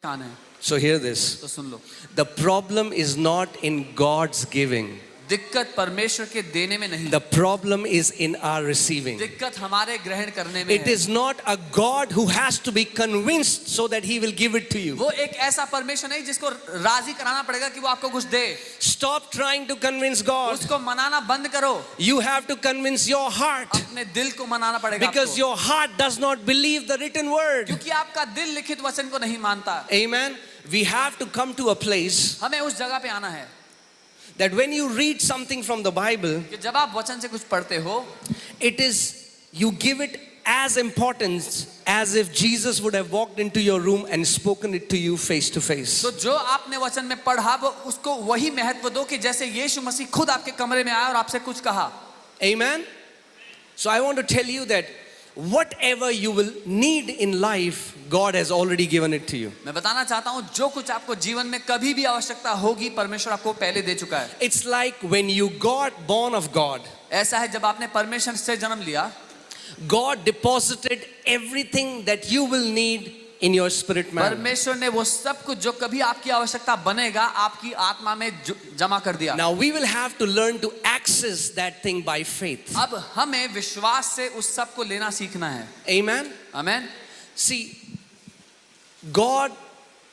कान है So hear this. तो सुन लो. The problem is not in God's giving. दिक्कत परमेश्वर के देने में नहीं. The problem is in our receiving. दिक्कत हमारे ग्रहण करने में It है. is not a God who has to be convinced so that he will give it to you. वो एक ऐसा परमेश्वर नहीं जिसको राजी कराना पड़ेगा कि वो आपको कुछ दे. Stop trying to convince God. उसको मनाना बंद करो. You have to convince your heart. अपने दिल को मनाना पड़ेगा Because आपको. your heart does not believe the written word. क्योंकि आपका दिल लिखित वचन को नहीं मानता. Amen. We have to come to a place हमें उस जगह पे आना है that when you read something from the Bible, कि जब आप वचन से कुछ पढ़ते हो, it is, you give it as importance as if Jesus would have walked into your room and spoken it to you face to face. तो जो आपने वचन में पढ़ा वो उसको वही महत्व दो कि जैसे यीशु मसीह खुद आपके कमरे में आया और आपसे कुछ कहा. Amen. So I want to tell you that whatever you will need in life, God has already given it to you. मैं बताना चाहता हूँ जो कुछ आपको जीवन में कभी भी आवश्यकता होगी परमेश्वर आपको पहले दे चुका है. It's like when you got born of God, ऐसा है जब आपने परमेश्वर से जन्म लिया, God deposited everything that you will need in your spirit man. परमेश्वर ने वो सब कुछ जो कभी आपकी आवश्यकता बनेगा आपकी आत्मा में जमा कर दिया. Now we will have to learn to access that thing by faith. अब हमें विश्वास से उस सब को लेना सीखना है. Amen. आमेन. See, God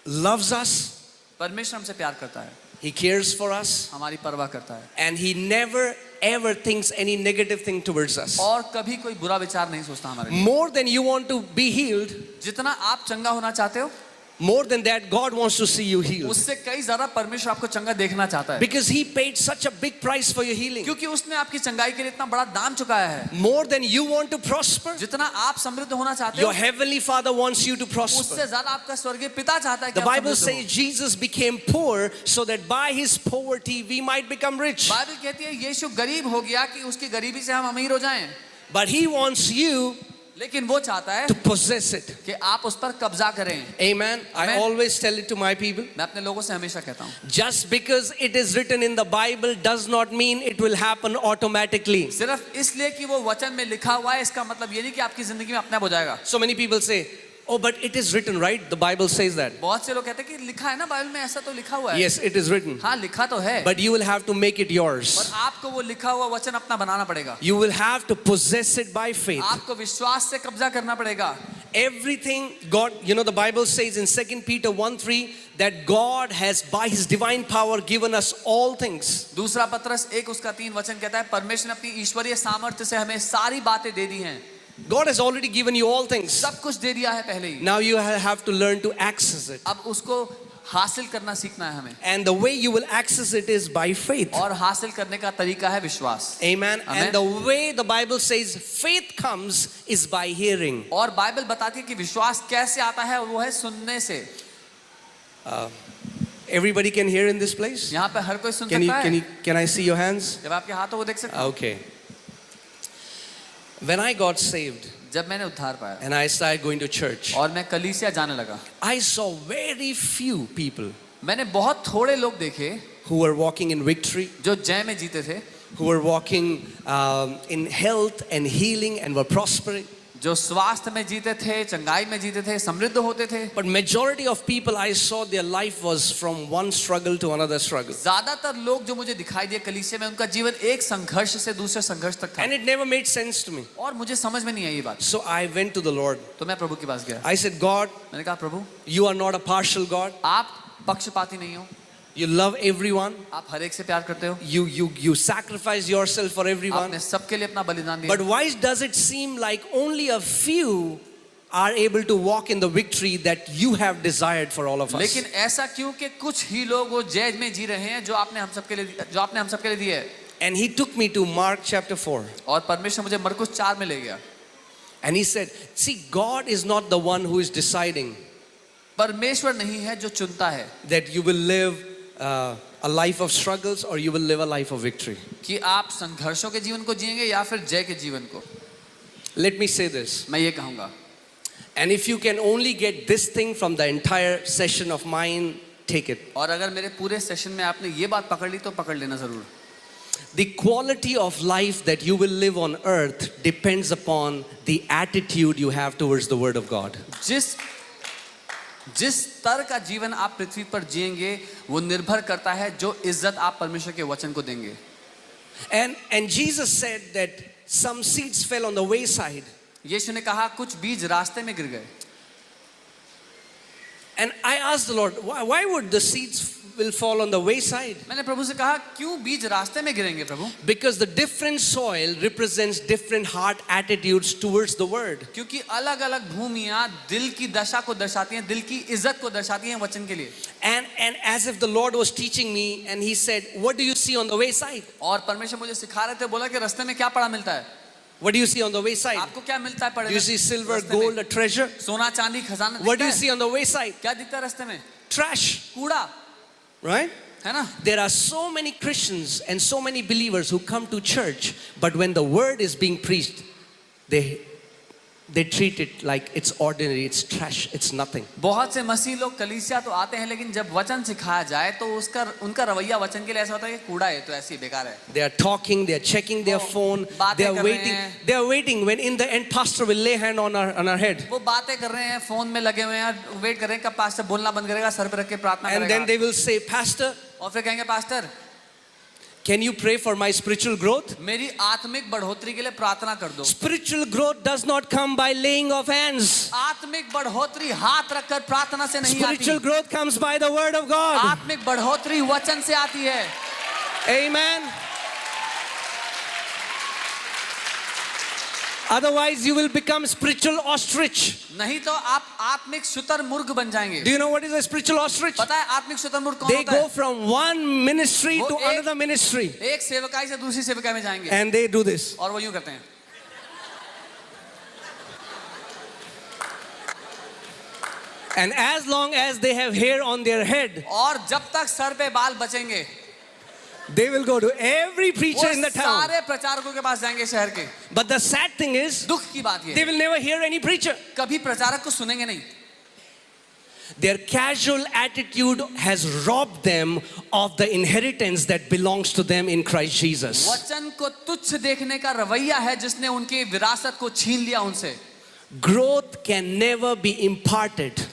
loves us. परमेश्वर हमसे प्यार करता है. He cares for us. हमारी परवाह करता है. And he never ever thinks any negative thing towards us. और कभी कोई बुरा विचार नहीं सोचता हमारे लिए. More than you want to be healed, जितना आप चंगा होना चाहते हो, more than that, God wants to see you healed. उससे कई ज्यादा परमेश्वर आपको चंगा देखना चाहता है. Because he paid such a big price for your healing. क्योंकि उसने आपकी चंगाई के लिए इतना बड़ा दाम चुकाया है. More than you want to prosper, जितना आप समृद्ध होना चाहते हो, your heavenly Father wants you to prosper. उससे ज्यादा आपका स्वर्गीय पिता चाहता है कि The आप Bible समृद्ध हो. says Jesus became poor so that by his poverty we might become rich. Bible कहती है यीशु गरीब हो गया कि उसकी गरीबी से हम अमीर हो जाएं. But he wants you लेकिन वो चाहता है to possess it. कि आप उस पर कब्जा करें. Amen. I Amen. always tell it to my people. मैं अपने लोगों से हमेशा कहता हूँ, Just because it is written in the Bible does not mean it will happen automatically. सिर्फ इसलिए कि वो वचन में लिखा हुआ है इसका मतलब ये नहीं कि आपकी जिंदगी में अपने आप हो जाएगा. So many people say, oh, but it is written, right? The Bible says that. बहुत से लोग कहते हैं कि लिखा है ना बाइबल में, ऐसा तो लिखा हुआ है. Yes, it is written. हाँ लिखा तो है, But you will have to make it और yours. आपको वो लिखा हुआ वचन अपना बनाना पड़ेगा. You will have to possess it by faith. आपको विश्वास से कब्जा करना पड़ेगा. Everything God, the Bible says in 2 Peter 1:3 that God has by his divine power given us all things. दूसरा पत्रस 1:3 वचन कहता है परमेश्वर ने अपनी ईश्वरीय सामर्थ्य से हमें सारी बातें दे दी हैं. God has already given you all things. सब कुछ दे दिया है पहले ही. Now you have to learn to access it. अब उसको हासिल करना सीखना है हमें. And the way you will access it is by faith. और हासिल करने का तरीका है विश्वास. Amen. Amen. And the way the Bible says faith comes is by hearing. और बाइबल बताती है कि विश्वास कैसे आता है, वो है सुनने से. Everybody can hear in this place? यहाँ पे हर कोई सुन सकता है. Can I see your hands? जब आपके हाथों को देख सकते हो. Okay. When I got saved जब मैंने उद्धार पाया and I started going to church, और मैं कलीसिया जाने लगा, I saw very few people मैंने बहुत थोड़े लोग देखे who were walking in victory, जो जय में जीते थे, who were walking in health and healing and were prospering. जो स्वास्थ्य में जीते थे, चंगाई में जीते थे, समृद्ध होते थे. But majority of people I saw, their life was from one struggle to another struggle. ज्यादातर लोग जो मुझे दिखाई दिए कलीसिया में, उनका जीवन एक संघर्ष से दूसरे संघर्ष तक था. And it never made sense to me. और मुझे समझ में नहीं आई ये बात. So I went to the Lord. तो मैं प्रभु के पास गया. I said, God, मैंने कहा प्रभु, you are not a partial God. आप पक्षपाती नहीं हो. You love everyone. आप हर एक से प्यार करते हो. You sacrifice yourself for everyone. आपने सबके लिए अपना बलिदान दिया. But why does it seem like only a few are able to walk in the victory that you have desired for all of us? लेकिन ऐसा क्यों कि कुछ ही लोग वो जय में जी रहे हैं जो आपने हम सबके लिए दिए है. And he took me to Mark chapter 4. और परमेश्वर मुझे मरकुस 4 में ले गया. And he said, see, God is not the one who is deciding परमेश्वर नहीं है जो चुनता है that you will live a life of struggles or you will live a life of victory. कि आप संघर्षों के जीवन को जिएंगे या फिर जय के जीवन को. Let me say this. मैं ये कहूँगा, And if you can only get this thing from the entire session of mine, take it. और अगर मेरे पूरे सेशन में आपने ये बात पकड़ ली तो पकड़ लेना जरूर. The quality of life that you will live on earth depends upon the attitude you have towards the word of God. जिस स्तर का जीवन आप पृथ्वी पर जिएंगे वो निर्भर करता है जो इज्जत आप परमेश्वर के वचन को देंगे। And Jesus said that some seeds fell on the wayside. यीशु ने कहा कुछ बीज रास्ते में गिर गए। And I asked the Lord, why would the seeds will fall on the wayside? मैंने प्रभु से कहा क्यों बीज रास्ते में गिरेंगे प्रभु? Because the different soil represents different heart attitudes towards the word. क्योंकि अलग अलग भूमियां दिल की दशा को दर्शाती हैं, दिल की इज्जत को दर्शाती हैं वचन के लिए। And as if the Lord was teaching me, and He said, what do you see on the wayside? और परमेश्वर मुझे सिखा रहे थे, बोला कि रास्ते में क्या पड़ा मिलता है? What do you see on the wayside? आपको क्या मिलता है पड़े? Do you see silver, रास्ते में? gold, a treasure? सोना चांदी खजाना What दिखता do you है? see on the wayside? क्या दिखता है रास्ते में? Trash, कूड़ा, right? है ना? There are so many Christians and so many believers who come to church, but when the word is being preached, they treat it like it's ordinary, it's trash, it's nothing. बहुत से मसीह लोग कलीसिया तो आते हैं, लेकिन जब वचन सिखाया जाए तो उनका रवैया वचन के लिए ऐसा होता है कि कूड़ा है, तो ऐसे ही बेकार है। They are talking, they are checking their phone, they are waiting when in the end pastor will lay hand on our head. वो बातें कर रहे हैं, फोन में लगे हुए हैं, वेट कर रहे हैं कब पास्टर बोलना बंद करेगा, सर पे रख के प्रार्थना करेगा। And then they will say, Pastor, और फिर कहेंगे pastor, can you pray for my spiritual growth? मेरी आत्मिक बढ़ोतरी के लिए प्रार्थना कर दो। Spiritual growth does not come by laying of hands. आत्मिक बढ़ोतरी हाथ रखकर प्रार्थना से नहीं Spiritual आती। growth comes by the word of God. आत्मिक बढ़ोतरी वचन से आती है। Amen. Otherwise you will become spiritual ostrich. नहीं तो आप आत्मिक शुतुरमुर्ग बन जाएंगे। Do you know what is a spiritual ostrich? पता है आत्मिक शुतुरमुर्ग कौन They होता है? go from one ministry वो to एक- another ministry, एक सेवकाई से दूसरी सेवकाई में जाएंगे and they do this. और वो यूं करते हैं। And as long as they have hair on their head, और जब तक सर पे बाल बचेंगे they will go to every preacher वो in the town. सारे प्रचारकों के पास जाएंगे शहर के। But the sad thing is, दुख की बात ये they है, will never hear any preacher. कभी प्रचारक को सुनेंगे नहीं। Their casual attitude has robbed them of the inheritance that belongs to them in Christ Jesus. वचन को तुच्छ देखने का रवैया है जिसने उनकी विरासत को छीन लिया उनसे। Growth can never be imparted.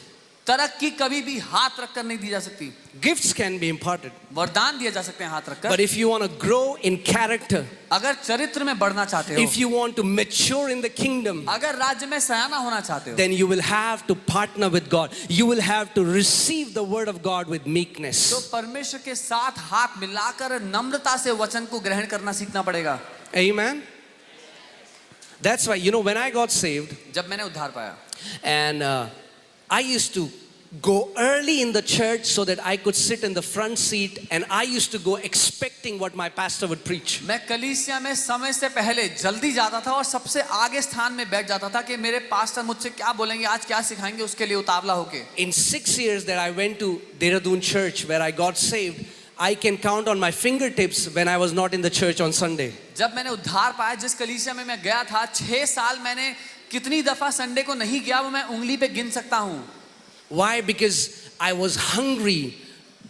तरक्की कभी भी हाथ रखकर नहीं दी जा सकती। Gifts can be imparted. वरदान दिए जा सकते हैं हाथ रखकर। But if you want to grow in character, अगर चरित्र में बढ़ना चाहते हो, if you want to mature in the kingdom, अगर राज्य में सयाना होना चाहते हो, then you will have to partner with God. You will have to receive the word of God with तो meekness. परमेश्वर के साथ हाथ मिलाकर नम्रता से वचन को ग्रहण करना सीखना पड़ेगा। Amen. That's why, when I got saved, जब मैंने उद्धार पाया, and I used to go early in the church so that I could sit in the front seat, and I used to go expecting what my pastor would preach. मैं कलीसिया में समय से पहले जल्दी जाता था और सबसे आगे स्थान में बैठ जाता था कि मेरे पास्टर मुझसे क्या बोलेंगे, आज क्या सिखाएंगे, उसके लिए उतावला होके। In 6 years that I went to Dehradun church where I got saved, I can count on my fingertips when I was not in the church on Sunday. जब मैंने उद्धार पाया, जिस कलीसिया में मैं गया था, 6 साल मैंने कितनी दफा संडे को नहीं गया वो मैं उंगली पे गिन सकता हूँ। Why? Because I was hungry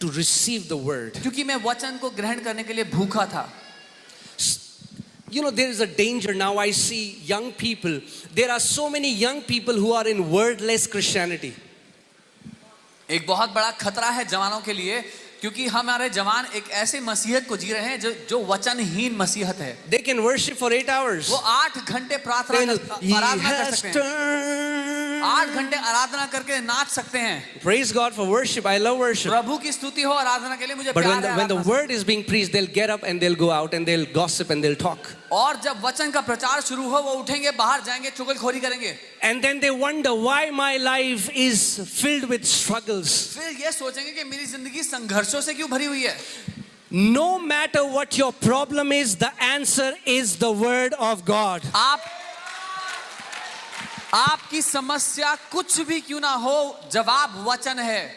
to receive the word. क्योंकि मैं वचन को ग्रहण करने के लिए भूखा था। There is a danger now. I see young people. There are so many young people who are in wordless Christianity. एक बहुत बड़ा खतरा है जवानों के लिए, क्योंकि हमारे जवान एक ऐसे मसीहत को जी रहे हैं जो वचनहीन मसीहत है। They can worship for 8 hours. वो 8 घंटे आराधना कर सकते हैं, 8 घंटे आराधना करके नाच सकते हैं। Praise God for worship. I love worship. प्रभु की स्तुति हो आराधना के लिए, मुझे But प्यार है when the आराधना से। word is being preached, they'll get up and they'll go out and they'll gossip and they'll talk. और जब वचन का प्रचार शुरू हो, वो उठेंगे, बाहर जाएंगे, चुगलखोरी करेंगे। And then they wonder why my life is filled with struggles. फिर ये सोचेंगे कि मेरी जिंदगी संघर्षों से क्यों भरी हुई है। No matter what your problem is, the answer is the word of God. आपकी समस्या कुछ भी क्यों ना हो, जवाब वचन है।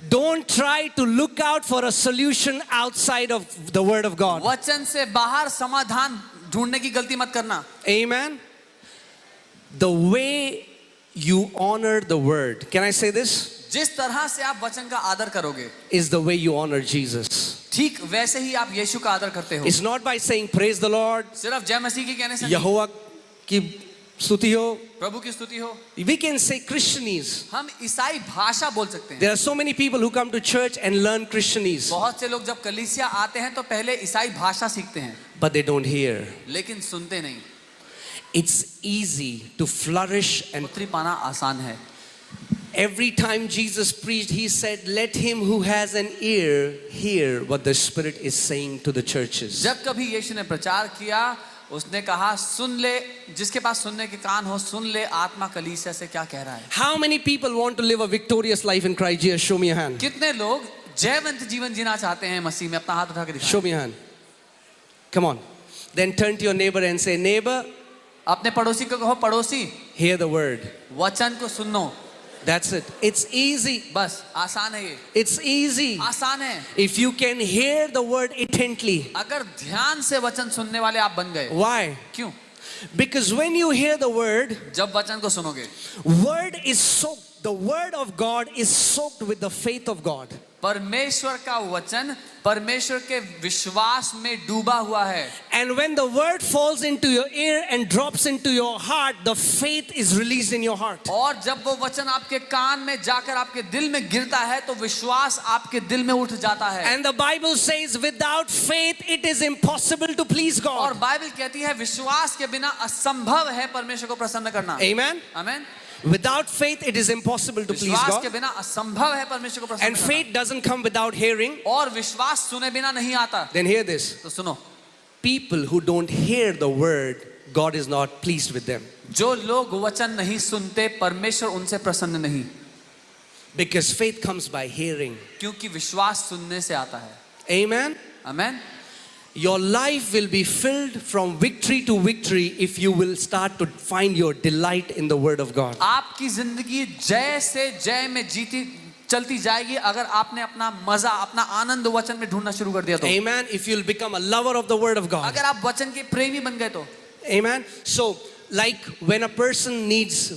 Don't try to look out for a solution outside of the word of God. वचन से बाहर समाधान ढूंढने की गलती मत करना। Amen. The way you honor the word, can I say this? जिस तरह से आप वचन का आदर करोगे, Is the way you honor Jesus. ठीक वैसे ही आप यीशु का आदर करते हो। It's not by saying praise the Lord, सिर्फ जय मसीह की कहने से नहीं, यहोवा की स्तुति हो. प्रभु की स्तुति हो. We can say Christianese. हम ईसाई भाषा बोल सकते हैं. There are so many people who come to church and learn Christianese, बहुत से लोग जब कलीसिया आते हैं तो पहले ईसाई भाषा सीखते हैं, but they don't hear. लेकिन सुनते नहीं. It's easy to flourish, and पुत्री पाना आसान है. every time Jesus preached, he said, "Let him who has an ear hear what the Spirit is saying to the churches." जब कभी यीशु ने प्रचार किया, उसने कहा सुन ले, जिसके पास सुनने के कान हो सुन ले आत्मा कलीसिया से क्या कह रहा है. How many people want to live a victorious life in Christ Jesus? Show me a hand. कितने लोग जयवंत जीवन जीना चाहते हैं मसीह में? अपना हाथ उठा के दिखाएं. Show me a hand. Come on. Then turn to your neighbor and say, "Neighbor, अपने पड़ोसी को कहो, पड़ोसी hear the word." वचन को सुनो. That's it. It's easy. बस आसान है ये. It's easy. आसान है. If you can hear the word intently. अगर ध्यान से वचन सुनने वाले आप बन गए. Why? क्यों? Because when you hear the word, जब वचन को सुनोगे, word is soaked. The word of God is soaked with the faith of God. परमेश्वर का वचन परमेश्वर के विश्वास में डूबा हुआ है. And when the word falls into your ear and drops into your heart, the faith is released in your heart. और जब वो वचन आपके कान में जाकर आपके दिल में गिरता है तो विश्वास आपके दिल में उठ जाता है. And the Bible says, without faith, it is impossible to please और God. बाइबल कहती है विश्वास के बिना असंभव है परमेश्वर को प्रसन्न करना. Amen. आमीन. Without faith, it is impossible to please विश्वास के God. बिना असंभव है परमेश्वर को प्रसन्न And करना. faith doesn't come without hearing. और विश्वास सुने बिना नहीं आता. Then hear this. तो सुनो, People who don't hear the word, God is not pleased with them. जो लोग वचन नहीं सुनते परमेश्वर उनसे प्रसन्न नहीं. Because faith comes by hearing. क्योंकि विश्वास सुनने से आता है. Amen. आमीन. Your life will be filled from victory to victory if you will start to find your delight in the word of God. आपकी जिंदगी जय से जय में जीती चलती जाएगी अगर आपने अपना मजा, अपना आनंद वचन में ढूंढना शुरू कर दिया तो. Amen. If you'll become a lover of the word of God. अगर आप वचन के प्रेमी बन गए तो. Amen. So, like when a person needs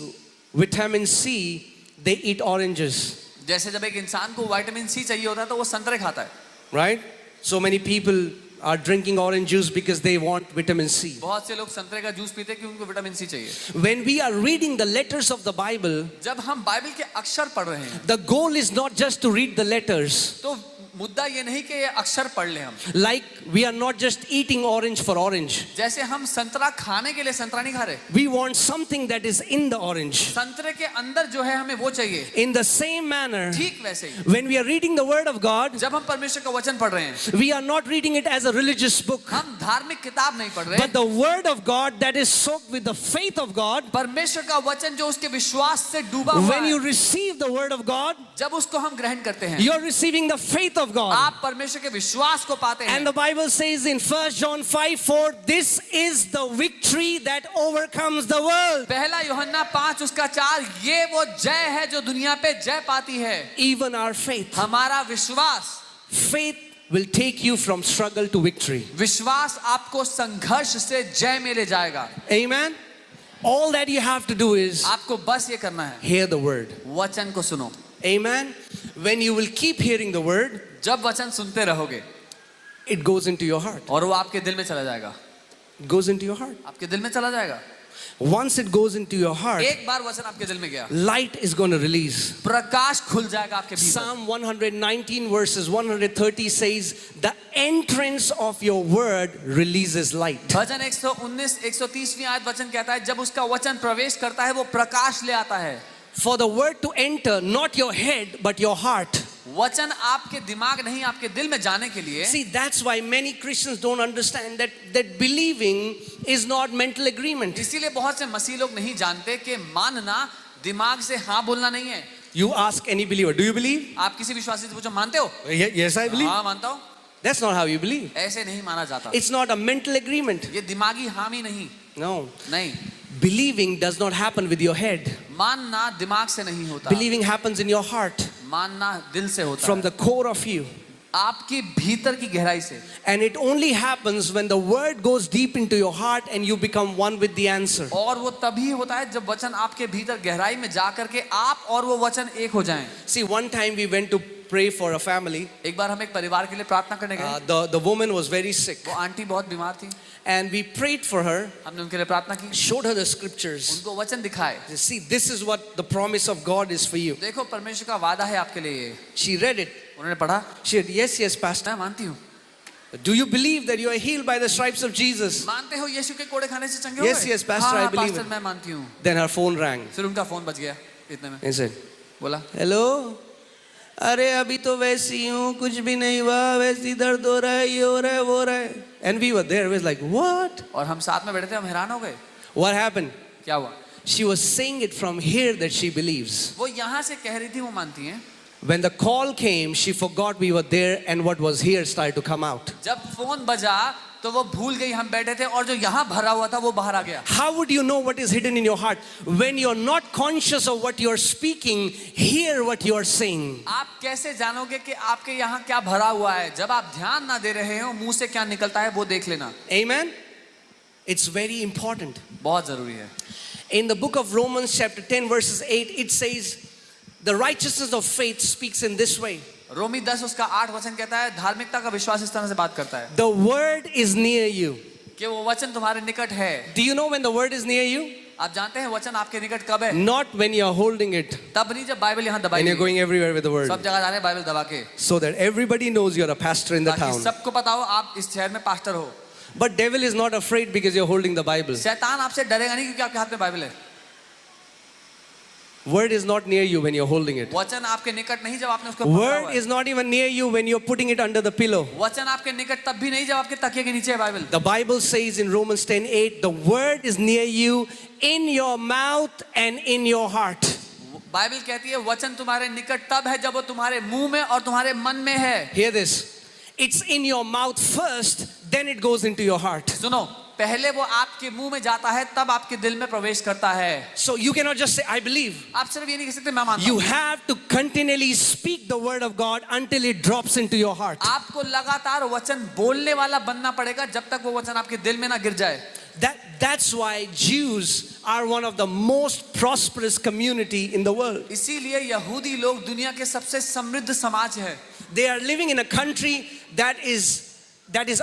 vitamin C, they eat oranges. जैसे जब एक इंसान को विटामिन सी चाहिए होता है तो वो संतरे खाता है. Right? So many people are drinking orange juice because they want vitamin C. बहुत से लोग संतरे का जूस पीते हैं क्योंकि उनको विटामिन सी चाहिए. When we are reading the letters of the Bible, जब हम बाइबल के अक्षर पढ़ रहे हैं the goal is not just to read the letters. तो मुद्दा ये नहीं कि ये अक्षर पढ़ लें हम. Like we are not just eating orange for orange. जैसे हम संतरा खाने के लिए संतरा नहीं खा रहे. We want something that is in the orange. संतरे के अंदर जो है हमें वो चाहिए. In the same manner, ठीक वैसे ही when we are reading the word of God, जब हम परमेश्वर का वचन पढ़ रहे हैं we are not reading it as a religious book, हम धार्मिक किताब नहीं पढ़ रहे. but the word of God that is soaked with the faith of God. परमेश्वर का वचन जो उसके विश्वास से डूबा हुआ When you है, receive the word of God, जब उसको हम ग्रहण करते हैं you're receiving the faith of God. आप परमेश्वर के विश्वास को पाते And हैं. the Bible says in 1 John 5:4, this is the victory that overcomes the world. पहला यूहन्ना 5 उसका 4 ये वो जय है जो दुनिया पे जय पाती है. Even our faith. हमारा विश्वास. Faith will take you from struggle to victory. विश्वास आपको संघर्ष से जय में ले जाएगा. Amen. All that you have to do is आपको बस ये करना है, hear the word. वचन को सुनो. Amen. When you will keep hearing the word, जब वचन सुनते रहोगे it goes into your heart. और वो आपके दिल में चला जाएगा. It goes into your heart. आपके दिल में चला जाएगा. Once it goes into your heart, एक बार वचन आपके दिल में गया, light is going to release. प्रकाश खुल जाएगा आपके भीतर. Psalm 119 verses 130 says, the entrance of your word releases light. भजन 119 130वीं आयत वचन कहता है जब उसका वचन प्रवेश करता है वो प्रकाश ले आता है. For the word to enter, not your head, but your heart. वचन आपके दिमाग नहीं आपके दिल में जाने के लिए. See, that's why many Christians don't understand that believing is not mental agreement. इसीलिए बहुत से मसीह लोग नहीं जानते कि मानना दिमाग से हाँ बोलना नहीं है. You ask any believer, do you believe? आप किसी विश्वासी से पूछो मानते हो? Yes, I believe. हाँ मानता हूँ. That's not how you believe. ऐसे नहीं माना जाता. It's not a mental agreement. ये दिमागी हामी नहीं. No. नहीं. Believing does not happen with your head. मानना दिमाग से नहीं होता. Believing happens in your heart, मानना दिल से होता from है. the core of you. आपकी भीतर की गहराई से. And it only happens when the word goes deep into your heart and you become one with the answer. और वो तभी होता है जब वचन आपके भीतर गहराई में जा करके आप और वो वचन एक हो जाएं. See, one time we went to pray for a family. एक बार हम एक परिवार के लिए प्रार्थना करने गए. The woman was very sick, वो आंटी बहुत बीमार थी. and we prayed for her, हमने उनके लिए प्रार्थना की. showed her the scriptures. उनको वचन दिखाए. See, this is what the promise of God is for you. देखो परमेश्वर का वादा है आपके लिए. She read it. उन्होंने पढ़ा. She said, yes, Pastor. मैं मानती हूँ. Do you believe that you are healed by the stripes of Jesus? मानते हो यीशु के कोड़े खाने से चंगे हो गए? Yes, Pastor, I believe pastor it. मैं मानती हूँ. Then her phone rang. फिर उनका फोन बज गया इतने में. He said, बोला hello. अरे अभी तो वैसी हूँ, कुछ भी नहीं हुआ, वैसी दर्द हो रहा है, ये हो रहा है, वो हो रहा है. And we were there. We was like, what? और हम साथ में बैठे थे. हम हैरान हो गए. What happened? क्या हुआ? She was saying it from here that she believes. वो यहाँ से कह रही थी वो मानती हैं. When the call came, she forgot we were there and what was here started to come out. जब फोन बजा तो वो भूल गई हम बैठे थे और जो यहाँ भरा हुआ था वो बाहर आ गया. How would you know what is hidden in your heart? When you're not conscious of what you're speaking, hear what you're saying. आप कैसे जानोगे कि आपके यहाँ क्या भरा हुआ है? जब आप ध्यान ना दे रहे हो मुंह से क्या निकलता है वो देख लेना. Amen? It's very important. बहुत जरूरी है. In the book of Romans chapter 10 verses 8, it says, the righteousness of faith speaks in this way. रोमी 10 उसका 8 वचन कहता है धार्मिकता का विश्वास इस तरह से बात करता है The word is near you. कि वो वचन तुम्हारे निकट है. Do you know when the word is near you? आप जानते हैं वचन आपके निकट कब है? Not when you're holding it तब नहीं जब बाइबल यहाँ दबाई and you're गई. going everywhere with the word. सब जगह जा रहे हैं बाइबल दबा के. So that everybody knows you're a pastor in the ताकि town. सबको पता हो आप इस शहर में पास्टर हो. But devil is not afraid because you're holding the Bible. शैतान आपसे डरेगा नहीं क्योंकि आपके हाथ में बाइबल है. Word is not near you when you're holding it. वचन आपके निकट नहीं जब आपने उसको पकड़ा हुआ Word है. is not even near you when you're putting it under the pillow. वचन आपके निकट तब भी नहीं जब आपके तकिए के नीचे है Bible. The Bible says in Romans 10:8, the word is near you in your mouth and in your heart. Bible कहती है वचन तुम्हारे निकट तब है जब वो तुम्हारे मुंह में और तुम्हारे मन में है. Hear this. It's in your mouth first, then it goes into your heart. सुनो पहले वो आपके मुंह में जाता है तब आपके दिल में प्रवेश करता है. So you cannot just say, I believe. आप सिर्फ ये नहीं कह सकते मैं मानता You हूँ. have to continually speak the word of God until it drops into your heart. आपको लगातार वचन बोलने वाला बनना पड़ेगा जब तक वो वचन आपके दिल में ना गिर जाए. That's why Jews are one of the most prosperous community in the world. इसीलिए यहूदी लोग दुनिया के सबसे समृद्ध समाज है. They are living in a country that is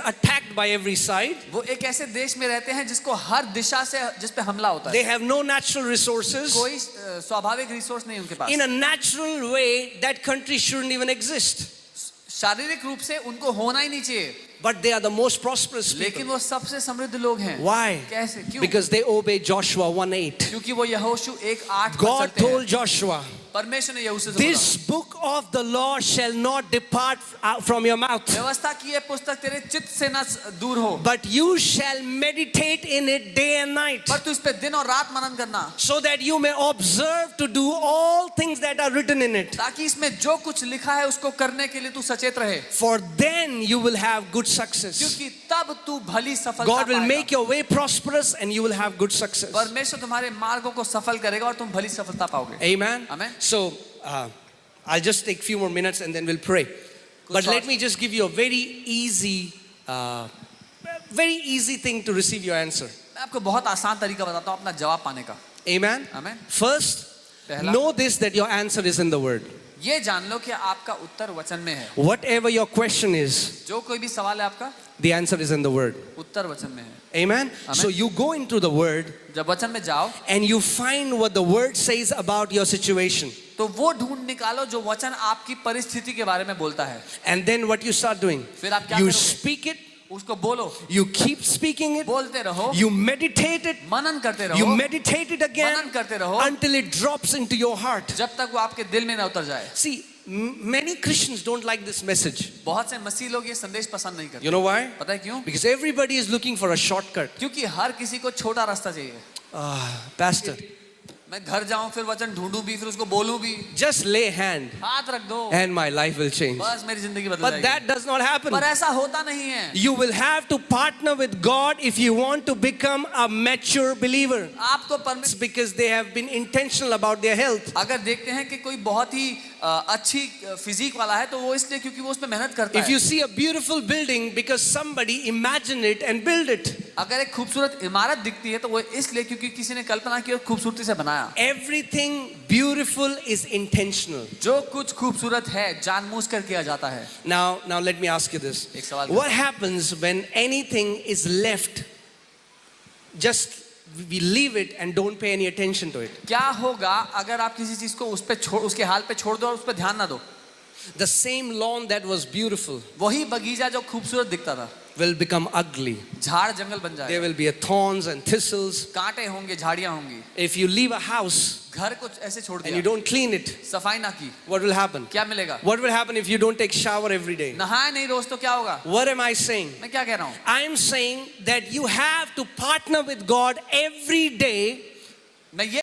attacked by every side. वो एक ऐसे देश में रहते हैं जिसको हर दिशा से जिस पे हमला होता है. They have no natural resources. कोई स्वाभाविक रिसोर्स नहीं उनके पास. In a natural way, that country shouldn't even exist. शारीरिक रूप से उनको होना ही नहीं चाहिए. But they are the most prosperous लेकिन people. वो सबसे समृद्ध लोग हैं. Why? कैसे? क्यों? Because they obey Joshua 1:8. क्योंकि वो यहोशू 1:8 God told Joshua, परमेश्वर ने यहोशू से this book of the law shall not depart from your mouth, व्यवस्था की ये पुस्तक तेरे चित्त से न दूर हो, but you shall meditate in it day and night, पर तू इस पे दिन और रात मनन करना, so that you may observe to do all things that are written in it. ताकि इसमें जो कुछ लिखा है उसको करने के लिए तू सचेत रहे. For then you will have good success. क्योंकि तब तू भली सफलता God will पाएगा. make your way prosperous and you will have good success. परमेश्वर तुम्हारे मार्गों को सफल करेगा और तुम भली सफलता पाओगे. Amen. Amen. So I'll just take a few more minutes and then we'll pray. But let me just give you a very easy thing to receive your answer. मैं आपको बहुत आसान तरीका बताता हूँ अपना जवाब पाने का. Amen. Amen. First, पहला, know this, that your answer is in the word. ये जान लो कि आपका उत्तर वचन में है. Whatever your question is, जो कोई भी सवाल है आपका, the answer is in the word. उत्तर वचन में है. Amen. So you go into the word जब वचन में जाओ and you find what the word says about your situation. तो वो ढूंढ निकालो जो वचन आपकी परिस्थिति के बारे में बोलता है. And then what you start doing, फिर आप क्या you करोगे? speak it, उसको बोलो, you keep speaking it, बोलते रहो, you meditate it, मनन करते you रहो, meditate it again मनन करते रहो, until it drops into your heart. जब तक वो आपके दिल में ना उतर जाए. See, many Christians don't like this message. बहुत से मसीह लोग ये संदेश पसंद नहीं करते. You know why? पता है क्यों? Because everybody is looking for a shortcut. क्योंकि हर किसी को छोटा रास्ता चाहिए. Pastor, मैं घर जाऊं फिर वचन ढूंढूं भी फिर उसको बोलूं भी. just lay hand हाथ रख दो and my life will change. बस मेरी जिंदगी बदल But जाएगी. that does not happen. पर ऐसा होता नहीं है. You will have to partner with God if you want to become a mature believer. आपको It's परमेश्वर because they have been intentional about their health. अगर देखते हैं कि कोई बहुत ही अच्छी फिजिक वाला है तो वो इसलिए क्योंकि वो उसमें मेहनत करता If है. you see a beautiful building because somebody imagined it and built it. अगर एक खूबसूरत इमारत दिखती है तो वो इसलिए क्योंकि किसी ने कल्पना की और खूबसूरती से बनाया। Everything beautiful is intentional. जो कुछ खूबसूरत है जानबूझकर किया जाता है। Now let me ask you this. एक सवाल What happens when anything is left, just we leave it and don't pay any attention to it? क्या होगा अगर आप किसी चीज को उस पे छोड़, उसके हाल पे छोड़ दो और उस पे ध्यान ना दो? The same lawn that was beautiful वही बगीचा जो खूबसूरत दिखता था will become ugly. झाड़ जंगल बन There जाएगा। will be thorns and thistles. कांटे होंगे, झाड़ियां होंगी। If you leave a house घर को ऐसे छोड़ and you दिया, don't clean it, सफाई ना की, what will happen? क्या मिलेगा? What will happen if you don't take shower every day? नहाए नहीं रोज तो क्या होगा? What am I saying? मैं क्या कह रहा हूँ? I am saying that you have to partner with God every day मैं ये